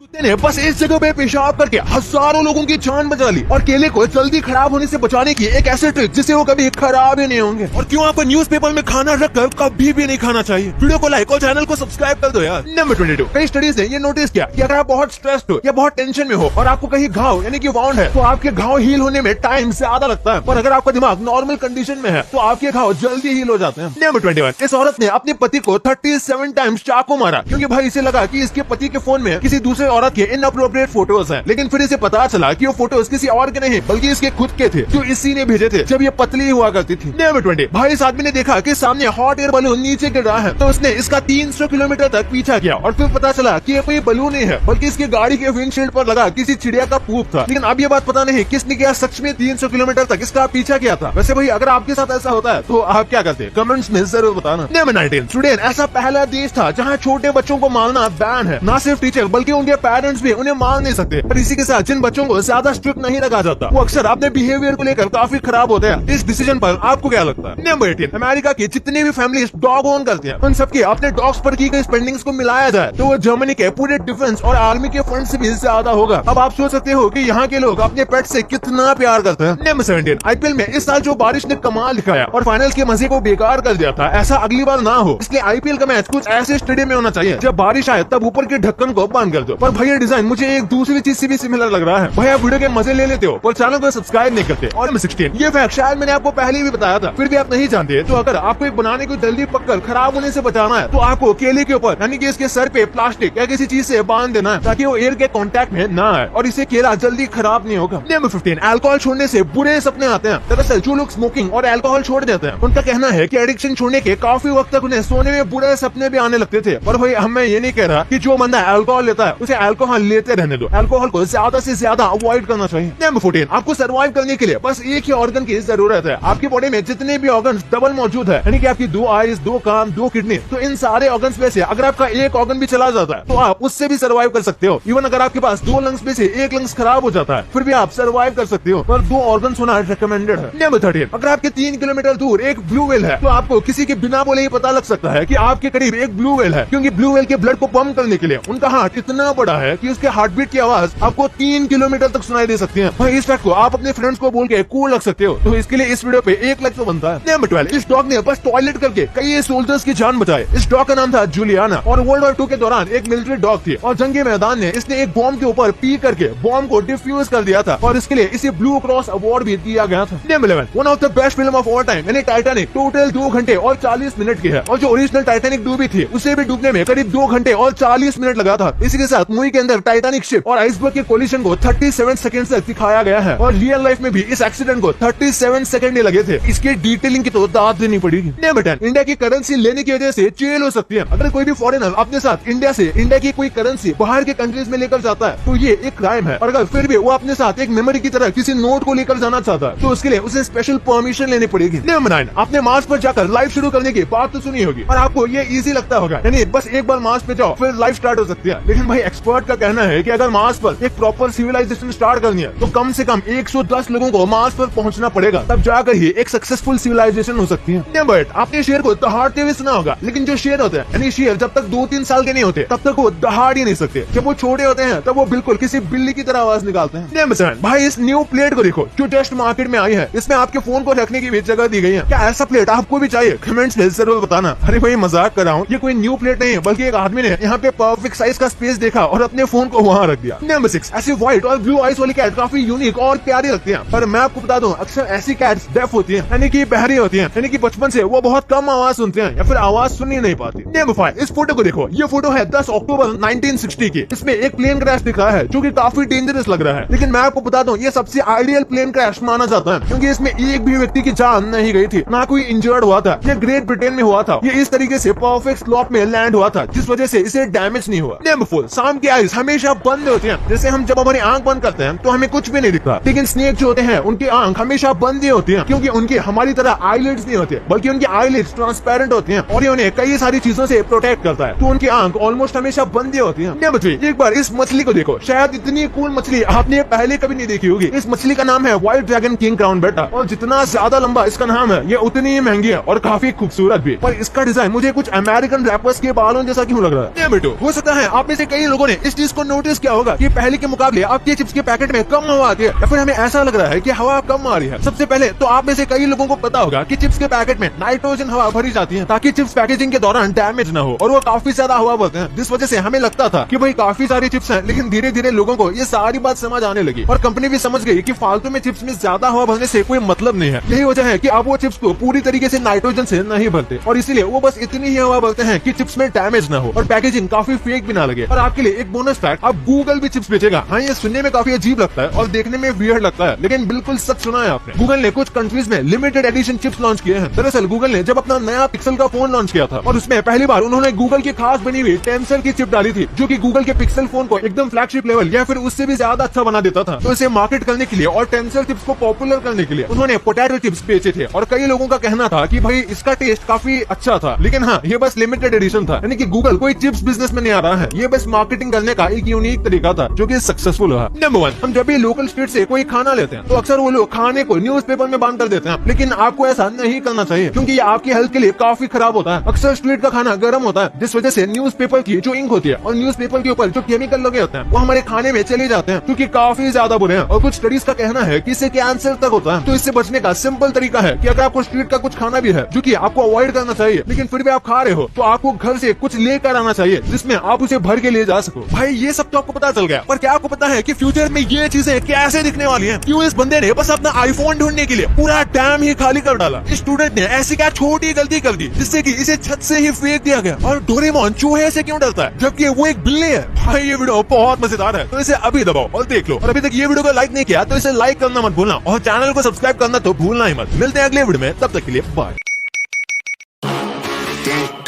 कुत्ते ने बस इस जगह पे पेशाब करके हजारों लोगों की जान बचा ली और केले को जल्दी खराब होने से बचाने की एक ऐसी ट्रिक जिससे वो कभी खराब ही नहीं होंगे। और क्यों आपको न्यूज़पेपर में खाना रखकर कभी भी नहीं खाना चाहिए। वीडियो को लाइक और चैनल को सब्सक्राइब कर दो यार। नंबर 22, कई स्टडीज ने ये नोटिस किया कि अगर आप बहुत स्ट्रेस्ड हो या बहुत टेंशन में हो और आपको कहीं घाव यानी कि वाउंड है तो आपके घाव हील होने में टाइम ज्यादा लगता है, पर अगर आपका दिमाग नॉर्मल कंडीशन में है तो आपके घाव जल्दी हील हो जाते हैं। नंबर 21, इस औरत ने अपने पति को 37 टाइम्स चाकू मारा क्योंकि भाई इसे लगा कि इसके पति के फोन में किसी दूसरे औरत के इनअप्रोप्रिएट फोटोज हैं, लेकिन फिर इसे पता चला कि वो फोटोज किसी और के नहीं बल्कि इसके खुद के थे जो इसी ने भेजे थे जब ये पतली हुआ करती थी। नंबर 20, भाई इस आदमी ने देखा कि सामने हॉट एयर बलून नीचे गिर रहा है तो उसने इसका 300 किलोमीटर तक पीछा किया और फिर पता चला कि ये कोई बलून नहीं है बल्कि इसकी गाड़ी के विंडशील्ड पर लगा किसी चिड़िया का पूप था। लेकिन अब ये बात पता नहीं किसने किया सच में 300 किलोमीटर तक इसका पीछा किया था। वैसे भाई अगर आपके साथ ऐसा होता है तो आप क्या करते हैं कमेंट्स में जरूर बताना। नंबर 19, स्वीडन ऐसा पहला देश था जहाँ छोटे बच्चों को मारना बैन है। न सिर्फ टीचर बल्कि उनके पेरेंट्स भी उन्हें मार नहीं सकते, पर इसी के साथ जिन बच्चों को ज्यादा स्ट्रिक्ट नहीं रखा जाता वो अक्सर अपने बिहेवियर को लेकर काफी खराब होते हैं। इस डिसीजन पर आपको क्या लगता है? नंबर 18, अमेरिका की जितनी भी फैमिली डॉग ओन करती हैं उन सबके अपने डॉग्स पर की गई स्पेंडिंग्स को मिलाया जाए तो वो जर्मनी के पूरे डिफेंस और आर्मी के फंड से भी ज्यादा होगा। अब आप सोच सकते हो कि यहाँ के लोग अपने पेट से कितना प्यार करते हैं। नंबर 17, आईपीएल में इस साल जो बारिश ने कमाल दिखाया और फाइनल के मजे को बेकार कर दिया था, ऐसा अगली बार ना हो, इसलिए आईपीएल का मैच कुछ ऐसे स्टेडियम में होना चाहिए जब बारिश आए तब ऊपर के ढक्कन को बंद कर दो। पर भैया डिजाइन मुझे एक दूसरी चीज से भी सिमिलर लग रहा है। भैया वीडियो के मजे ले लेते हो और चैनल को सब्सक्राइब नहीं करते। और नंबर 16, ये फैक्ट शायद मैंने आपको पहले भी बताया था फिर भी आप नहीं जानते, तो अगर आपको एक बनाने को जल्दी पककर खराब होने से बचाना है तो आपको केले के ऊपर यानी कि इसके सर पे प्लास्टिक या किसी चीज से बांध देना है ताकि वो एयर के कांटेक्ट में ना आए और इसे केला जल्दी खराब नहीं होगा। नंबर 15, अल्कोहल छोड़ने से बुरे सपने आते हैं। दरअसल जो लोग स्मोकिंग और अल्कोहल छोड़ देते हैं उनका कहना है कि एडिक्शन छोड़ने के काफी वक्त तक उन्हें सोने में बुरे सपने भी आने लगते थे। पर भाई मैं ये नहीं कह रहा कि जो बंदा अल्कोहल लेता है उसे अल्कोहल लेते रहने दो, अल्कोहल को ज्यादा से ज्यादा अवॉइड करना चाहिए। नंबर 14, आपको सर्वाइव करने के लिए बस एक ही ऑर्गन की जरूरत है। आपकी बॉडी में जितने भी ऑर्गन डबल मौजूद है यानी कि आपकी 2 आईज, 2 कान, 2 किडनी, तो इन सारे ऑर्गन में से अगर आपका एक ऑर्गन भी चला जाता है तो आप उससे भी सर्वाइव कर सकते हो। इवन अगर आपके पास 2 लंग्स में से एक लंग्स खराब हो जाता है फिर भी आप सर्वाइव कर सकते हो, पर 2 ऑर्गन होना रिकमेंडेड है। नंबर 13, अगर आपके 3 किलोमीटर दूर एक ब्लू व्हेल है तो आपको किसी के बिना बोले ही पता लग सकता है कि आपके करीब एक ब्लू व्हेल है, क्योंकि ब्लू व्हेल के ब्लड को पंप करने के लिए उनका हार्ट इतना बड़ा है कि उसके हार्ट बीट की आवाज आपको 3 किलोमीटर तक सुनाई दे सकती है। भाई इस फैक्ट को आप अपने फ्रेंड्स को बोल के कूल लग सकते हो, तो इसके लिए इस वीडियो पे 1 लाइक तो बनता है। नंबर 12, इस डॉग ने बस टॉयलेट करके कई सोल्जर्स की जान बचाई। इस डॉग का नाम था जूलियाना और वर्ल्ड वॉर 2 के दौरान एक मिलिट्री डॉग थी और जंगी मैदान में इसने एक बॉम्ब के ऊपर पी करके बॉम्ब को डिफ्यूज कर दिया था और इसके लिए इसे ब्लू क्रॉस अवार्ड भी दिया गया था। Number 11, one of the best film of all time यानी टाइटैनिक टोटल 2 घंटे और 40 मिनट की है और जो ओरिजिनल टाइटैनिक डूबी थी उसे भी डूबने में करीब 2 घंटे और 40 मिनट लगा था। इसी के साथ मूवी के अंदर टाइटैनिक शिप और आइसबर्ग के कोलिशन को 37 सेकंड तक दिखाया गया है और रियल लाइफ में भी इस एक्सीडेंट को 37 सेकंड ही लगे थे। इसके डिटेलिंग की तो दाद देनी पड़ेगी। नंबर 10, इंडिया की करेंसी लेने की वजह से जेल हो सकती है। अगर कोई भी फॉरेनर अपने साथ इंडिया की कोई करेंसी बाहर के कंट्रीज में लेकर जाता है तो ये एक क्राइम है, और अगर फिर भी वो अपने साथ एक मेमोरी की तरह किसी नोट को लेकर जाना चाहता है तो उसके लिए उसे स्पेशल परमिशन लेनी पड़ेगी। नंबर 9, आपने मार्स पर जाकर लाइफ शुरू करने की बात तो सुनी होगी और आपको ये इजी लगता होगा यानी बस एक बार मार्स पे जाओ फिर लाइफ स्टार्ट हो सकती है। लेकिन भाई एक्सपर्ट का कहना है कि अगर मार्स पर एक प्रॉपर सिविलाइजेशन स्टार्ट करनी है तो कम से कम 110 लोगों को मार्स पर पहुंचना पड़ेगा, तब जाकर ही एक सक्सेसफुल सिविलाइजेशन हो सकती है। नंबर 8, आपने शेर को दहाड़ते हुए सुना होगा, लेकिन जो शेर होते हैं यानी शेर जब तक 2-3 साल के नहीं होते तब तक वो दहाड़ ही नहीं सकते। जब वो छोटे होते हैं तब वो बिल्कुल किसी बिल्ली की तरह आवाज निकालते हैं। नंबर 7, भाई इस न्यू प्लेट को देखो जो जस्ट मार्केट में आई है, इसमें आपके फोन को रखने की भी जगह दी गई है। क्या ऐसा प्लेट आपको भी चाहिए? कमेंट्स में जरूर बताना। अरे भाई मजाक कर रहा हूँ, ये कोई न्यू प्लेट नहीं है बल्कि एक आदमी ने यहाँ पे परफेक्ट साइज का स्पेस देखा और अपने फोन को वहाँ रख दिया। नंबर 6, ऐसी व्हाइट और ब्लू आइज वाली कैट काफी यूनिक और प्यारी लगती है, पर मैं आपको बता दूं अक्सर ऐसी कैट्स डेफ होती हैं यानी कि बहरी होती हैं, यानी कि बचपन से वो बहुत कम आवाज सुनते हैं या फिर आवाज सुननी नहीं पाती। नंबर 5, इस फोटो को देखो, ये फोटो है 10 अक्टूबर 1960 की। इसमें एक प्लेन क्रैश दिखा है जो कि काफी डेंजरस लग रहा है, लेकिन मैं आपको बता दूं ये सबसे आइडियल प्लेन क्रैश माना जाता है क्योंकि इसमें एक भी व्यक्ति की जान नहीं गई थी, ना कोई इंजर्ड हुआ था। ये ग्रेट ब्रिटेन में हुआ था। ये इस तरीके से परफेक्ट स्लॉप में लैंड हुआ था जिस वजह से इसे डैमेज नहीं हुआ। नंबर 4, शाम की आइज हमेशा बंद होती हैं। जैसे हम जब हमारी आंख बंद करते हैं तो हमें कुछ भी नहीं दिखता, लेकिन स्नेक जो होते हैं उनकी आंख हमेशा बंद ही होती है क्योंकि उनकी हमारी तरह आईलिड्स नहीं होते बल्कि उनकी आईलिड्स ट्रांसपेरेंट होती हैं और ये उन्हें कई सारी चीजों से प्रोटेक्ट करता है, तो उनकी आंख ऑलमोस्ट हमेशा बंद ही होती है। नंबर 3, एक बार इस मछली को देखो, शायद इतनी कूल मछली आपने पहले कभी नहीं देखी होगी। इस मछली का नाम है व्हाइट ड्रैगन किंग क्राउन बेटा, और जितना ज्यादा लंबा इसका नाम है ये उतनी ही महंगी है और काफी खूबसूरत भी, पर इसका डिजाइन मुझे कुछ अमेरिकन रैपर्स के बालों जैसा क्यों लग रहा है। नंबर 2, हो सकता है आप में से कई लोगों ने आपने इस चीज को नोटिस किया होगा कि पहले के मुकाबले अब ये चिप्स के पैकेट में कम हवा आती है या फिर हमें ऐसा लग रहा है कि हवा कम आ रही है। सबसे पहले तो आप में से कई लोगों को पता होगा कि चिप्स के पैकेट में नाइट्रोजन हवा भरी जाती है ताकि चिप्स पैकेजिंग के दौरान डैमेज न हो, और वो काफी ज्यादा हवा भरते हैं, जिस वजह से हमें लगता था कि भाई काफी सारी चिप्स हैं। लेकिन धीरे धीरे लोगों को ये सारी बात समझ आने लगी और कंपनी भी समझ गई कि फालतू में चिप्स में ज्यादा हवा भरने से कोई मतलब नहीं है। यही वजह है कि आप वो चिप्स को पूरी तरीके से नाइट्रोजन से नहीं भरते और इसीलिए वो बस इतनी ही हवा भरते हैं कि चिप्स में डैमेज न हो और पैकेजिंग काफी फेक भी ना लगे। और आपके लिए एक बोनस फैक्ट, अब गूगल भी चिप्स बेचेगा। हाँ, ये सुनने में काफी अजीब लगता है और देखने में वियर्ड लगता है, लेकिन बिल्कुल सच सुना है आपने। गूगल ने कुछ कंट्रीज में लिमिटेड एडिशन चिप्स लॉन्च किए हैं। दरअसल गूगल ने जब अपना नया पिक्सल का फोन लॉन्च किया था और उसमें पहली बार उन्होंने गूगल की खास बनी हुई टेंसर की चिप डाली थी, जो कि गूगल के पिक्सल फोन को एकदम फ्लैगशिप लेवल या फिर उससे भी ज्यादा अच्छा बना देता था। तो इसे मार्केट करने के लिए और टेंसर चिप्स को पॉपुलर करने के लिए उन्होंने पोटैटो चिप्स बेचे थे और कई लोगों का कहना था कि भाई इसका टेस्ट काफी अच्छा था। लेकिन हाँ, ये बस लिमिटेड एडिशन था, यानी कि गूगल कोई चिप्स बिजनेस में नहीं आ रहा है, ये बस मार्केटिंग करने का एक यूनिक तरीका था जो कि सक्सेसफुल हुआ। नंबर 1, हम जब भी लोकल स्ट्रीट से कोई खाना लेते हैं तो अक्सर वो लोग खाने को न्यूज़पेपर में बांध कर देते हैं, लेकिन आपको ऐसा नहीं करना चाहिए क्योंकि ये आपकी हेल्थ के लिए काफी खराब होता है। अक्सर स्ट्रीट का खाना गर्म होता है, जिस वजह से न्यूज़पेपर की जो इंक होती है और न्यूज़पेपर के ऊपर जो केमिकल लगे होते हैं वो हमारे खाने में चले जाते हैं, क्योंकि काफी ज्यादा बुरे हैं और कुछ स्टडीज का कहना है कि इससे कैंसर तक होता है। तो इससे बचने का सिंपल तरीका है कि अगर आपको स्ट्रीट का कुछ खाना भी है जो कि आपको अवॉइड करना चाहिए, लेकिन फिर भी आप खा रहे हो, तो आपको घर से कुछ लेकर आना चाहिए जिसमें आप उसे भर के ले जा सको। भाई ये सब तो आपको पता चल गया, पर क्या आपको पता है कि फ्यूचर में ये चीजें कैसे दिखने वाली हैं? क्यों इस बंदे ने बस अपना आईफोन ढूंढने के लिए पूरा डैम ही खाली कर डाला। इस स्टूडेंट ने ऐसी क्या छोटी गलती कर दी जिससे कि इसे छत से ही फेंक दिया गया। और डोरेमोन चूहे से क्यों डरता है जबकि वो एक बिल्ली है? भाई ये वीडियो बहुत मजेदार है, तो इसे अभी दबाओ और देख लो। और अभी तक ये वीडियो को लाइक नहीं किया तो इसे लाइक करना मत भूलना और चैनल को सब्सक्राइब करना तो भूलना ही मत। मिलते हैं अगले वीडियो में, तब तक के लिए bye.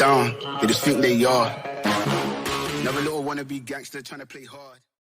Down, they just think they are. Never little wanna be gangster trying to play hard.